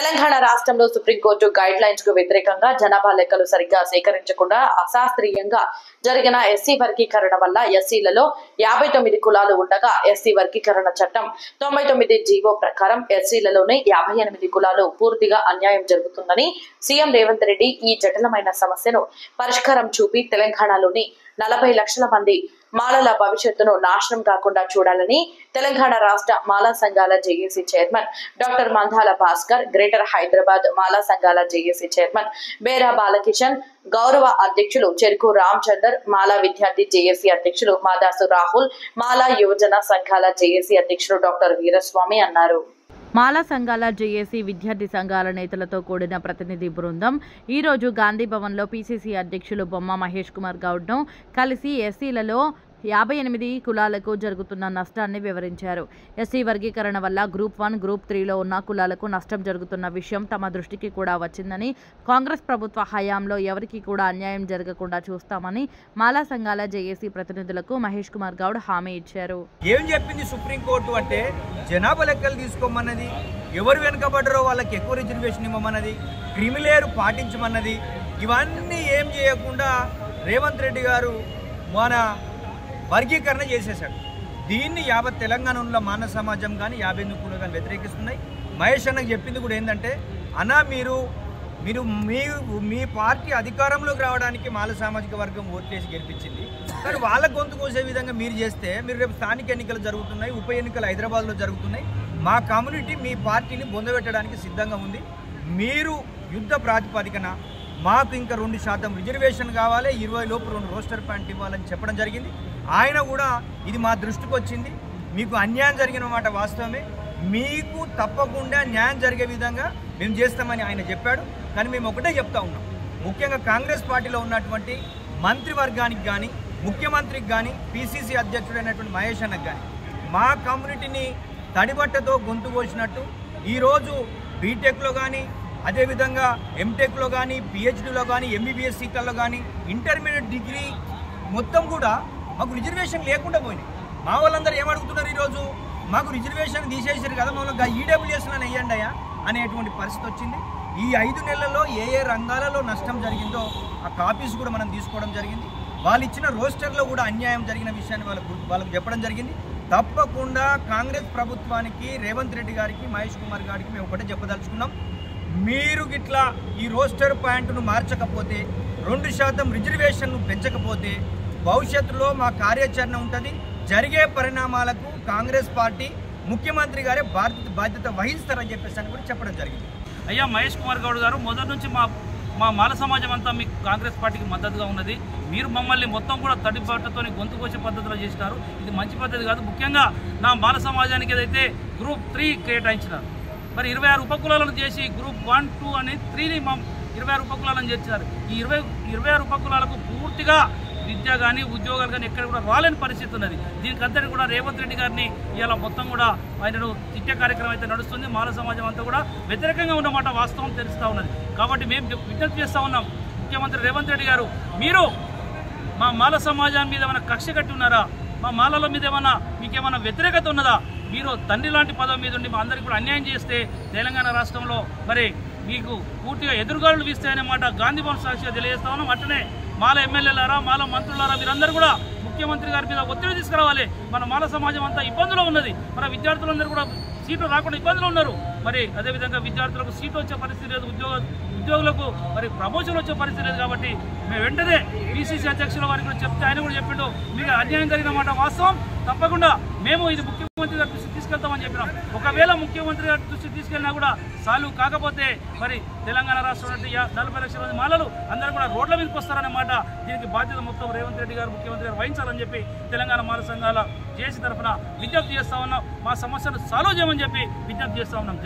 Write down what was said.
తెలంగాణ రాష్ట్రంలో supreme court guide lines కు వ్యతిరేకంగా జనాభా లెక్కలు సరిగ్గా సేకరించకుండా అశాస్త్రీయంగా జరిగిన ఎస్సీ వర్గీకరణ వల్ల ఎస్సీలలో 59 కులాలు ఉండగా ఎస్సీ వర్గీకరణ చట్టం 99 జీవో ప్రకారం ఎస్సీలలోనే 58 కులాలు పూర్తిగా అన్యాయం జరుగుతుందని సీఎం రేవంత్ రెడ్డి ఈ జటిలమైన సమస్యను పరిష్కారం చూపి తెలంగాణలోని 40 లక్షల మంది మాలల భవిష్యత్తును నాశనం కాకుండా చూడాలని తెలంగాణ రాష్ట్ర మాలా సంఘాల JAC chairman doctor Mandala Bhaskar, greater Hyderabad మాలా సంఘాల జేఏసీ చైర్మన్ బేరా బాలకిషన్, గౌరవ అధ్యక్షులు చెరుకు రామచందర్, మాలా విద్యార్థి జేఏసీ అధ్యక్షులు మాదాసు రాహుల్, మాలా యువజన సంఘాల జేఏసీ అధ్యక్షులు డాక్టర్ వీరస్వామి అన్నారు. మాలా సంఘాల జేఏసీ విద్యార్థి సంఘాల నేతలతో కూడిన ప్రతినిధి బృందం ఈరోజు గాంధీ భవన్లో పీసీసీ అధ్యక్షులు బొమ్మ మహేష్ కుమార్ గౌడ్ను కలిసి ఎస్సీలలో 58 కులాలకు జరుగుతున్న నష్టాన్ని వివరించారు. ఎస్సీ వర్గీకరణ వల్ల గ్రూప్ 1, గ్రూప్ 3లో ఉన్న కులాలకు నష్టం జరుగుతున్న విషయం తమ దృష్టికి కూడా వచ్చిందని, కాంగ్రెస్ ప్రభుత్వ హయాంలో ఎవరికి కూడా అన్యాయం జరగకుండా చూస్తామని మాలా సంఘాల జేఏసీ ప్రతినిధులకు మహేష్ కుమార్ గౌడ్ హామీ ఇచ్చారు. ఏం చెప్పింది సుప్రీంకోర్టు అంటే జనాభా లెక్కలు తీసుకోమన్నది, ఎవరు వెనుకబడ్డారో వాళ్ళకి ఎక్కువ రిజర్వేషన్ ఇవ్వమన్నది, క్రిమిలేరు పాటించమన్నది. ఇవన్నీ ఏం చేయకుండా రేవంత్ రెడ్డి గారు మన వర్గీకరణ చేసేశాడు. దీన్ని యావత్ తెలంగాణలో మానవ సమాజం కానీ 58 కులాలు కానీ వ్యతిరేకిస్తున్నాయి. మహేష్ అన్నకు చెప్పింది కూడా ఏంటంటే, అన్న మీరు మీ పార్టీ అధికారంలోకి రావడానికి మాల సామాజిక వర్గం ఓట్లేసి గెలిపించింది, కానీ వాళ్ళ గొంతు కోసే విధంగా మీరు చేస్తే మీరు రేపు స్థానిక ఎన్నికలు జరుగుతున్నాయి, ఉప ఎన్నికలు హైదరాబాద్లో జరుగుతున్నాయి, మా కమ్యూనిటీ మీ పార్టీని బొందబెట్టడానికి సిద్ధంగా ఉంది. మీరు యుద్ధ ప్రాతిపదికన మాకు ఇంకా 2% రిజర్వేషన్ కావాలి, 20 లోపు 2 రోస్టర్ పాయింట్ ఇవ్వాలని చెప్పడం జరిగింది. ఆయన కూడా ఇది మా దృష్టికి వచ్చింది, మీకు అన్యాయం జరిగిన మాట వాస్తవమే, మీకు తప్పకుండా న్యాయం జరిగే విధంగా మేము చేస్తామని ఆయన చెప్పాడు. కానీ మేము ఒకటే చెప్తా ఉన్నాం, ముఖ్యంగా కాంగ్రెస్ పార్టీలో ఉన్నటువంటి మంత్రివర్గానికి కానీ, ముఖ్యమంత్రికి కానీ, పిసిసి అధ్యక్షుడైనటువంటి మహేష్ అన్నకు కానీ మా కమ్యూనిటీని తడిబట్టతో గొంతు కోసినట్టు ఈరోజు బీటెక్లో కానీ, అదేవిధంగా ఎంటెక్లో కానీ, పిహెచ్డీలో కానీ, ఎంబీబీఎస్ సీట్లలో కానీ, ఇంటర్మీడియట్ డిగ్రీ మొత్తం కూడా మాకు రిజర్వేషన్ లేకుండా పోయినాయి. మా వాళ్ళందరూ ఏమడుగుతున్నారు, ఈరోజు మాకు రిజర్వేషన్ తీసేసారు కదా, మమ్మల్ని ఈడబ్ల్యూఎస్లో వేయండి అయ్యా అనేటువంటి పరిస్థితి వచ్చింది. ఈ 5 నెలల్లో ఏ రంగాలలో నష్టం జరిగిందో ఆ కాపీస్ కూడా మనం తీసుకోవడం జరిగింది. వాళ్ళు ఇచ్చిన రోస్టర్లో కూడా అన్యాయం జరిగిన విషయాన్ని వాళ్ళకు చెప్పడం జరిగింది. తప్పకుండా కాంగ్రెస్ ప్రభుత్వానికి, రేవంత్ రెడ్డి గారికి, మహేష్ కుమార్ గారికి మేము ఒకటే చెప్పదలుచుకున్నాం, మీరు గిట్లా ఈ రోస్టర్ పాయింట్ను మార్చకపోతే, 2% రిజర్వేషన్ను పెంచకపోతే భవిష్యత్తులో మా కార్యాచరణ ఉంటుంది. జరిగే పరిణామాలకు కాంగ్రెస్ పార్టీ, ముఖ్యమంత్రి గారే బాధ్యత వహిస్తారని చెప్పేసి కూడా చెప్పడం జరిగింది. అయ్యా మహేష్ కుమార్ గౌడ్ గారు, మొదటి నుంచి మా మాల సమాజం అంతా మీకు కాంగ్రెస్ పార్టీకి మద్దతుగా ఉన్నది. మీరు మమ్మల్ని మొత్తం కూడా తడిబాటతో గొంతు కోసే పద్ధతిలో చేసినారు. ఇది మంచి పద్ధతి కాదు. ముఖ్యంగా నా మాల సమాజానికి ఏదైతే గ్రూప్ 3 కేటాయించినారు, మరి 26 ఉపకులాలను చేసి గ్రూప్ 1, 2 అని 3ని 26 ఉపకులాలను చేర్చారు. ఈ 26 ఉపకులాలకు పూర్తిగా విద్య కానీ, ఉద్యోగాలు కానీ ఎక్కడ కూడా రాలేని పరిస్థితి ఉన్నది. దీనికంతటి కూడా రేవంత్ రెడ్డి గారిని ఇలా మొత్తం కూడా ఆయనను తిట్టే కార్యక్రమం అయితే నడుస్తుంది. మాల సమాజం అంతా కూడా వ్యతిరేకంగా ఉన్నమాట వాస్తవం తెలుస్తూ ఉన్నది. కాబట్టి మేము విజ్ఞప్తి చేస్తూ ఉన్నాం, ముఖ్యమంత్రి రేవంత్ రెడ్డి గారు, మీరు మా మాల సమాజాన్ని మీద ఏమైనా కక్ష కట్టి ఉన్నారా? మా మాలల మీద మీకేమైనా వ్యతిరేకత ఉన్నదా? మీరు తండ్రి లాంటి పదవి మీద ఉండి మా అందరికీ కూడా అన్యాయం చేస్తే తెలంగాణ రాష్ట్రంలో మరి మీకు పూర్తిగా ఎదురుగాలు వీస్తాయనే మాట గాంధీ భవన్ సాక్షిగా తెలియజేస్తా ఉన్నాం. అట్లనే మాల ఎమ్మెల్యేలారా, మాల మంత్రులారా, మీరందరూ కూడా ముఖ్యమంత్రి గారి మీద ఒత్తిడి తీసుకురావాలి. మన మాల సమాజం అంతా ఇబ్బందులో ఉన్నది. మన విద్యార్థులందరూ కూడా సీట్లు రాకుండా ఇబ్బందులు ఉన్నారు. మరి అదేవిధంగా విద్యార్థులకు సీట్లు వచ్చే పరిస్థితి లేదు, ఉద్యోగులకు మరి ప్రమోషన్ వచ్చే పరిస్థితి లేదు. కాబట్టి మేము వెంటనే పిసిసి అధ్యక్షుల వారికి కూడా చెప్తే ఆయన కూడా చెప్పిండు, మీకు అన్యాయం జరిగిన మాట వాస్తవం, తప్పకుండా మేము ఇది ముఖ్యమంత్రి గారి దృష్టికి తీసుకెళ్తామని చెప్పినాం. ఒకవేళ ముఖ్యమంత్రి గారి దృష్టికి తీసుకెళ్ళినా కూడా సాల్వ్ కాకపోతే మరి తెలంగాణ రాష్ట్రంలో 40 లక్షల మంది మాలలు అందరూ కూడా రోడ్ల మీదకి వస్తారనే మాట. దీనికి బాధ్యత మొత్తం రేవంత్ రెడ్డి గారు, ముఖ్యమంత్రి గారు వహించాలని చెప్పి తెలంగాణ మాల సంఘాల జేఏసీ తరఫున విజ్ఞప్తి చేస్తా ఉన్నాం. మా సమస్యను సాల్వ్ చేయమని చెప్పి విజ్ఞప్తి చేస్తా ఉన్నాం.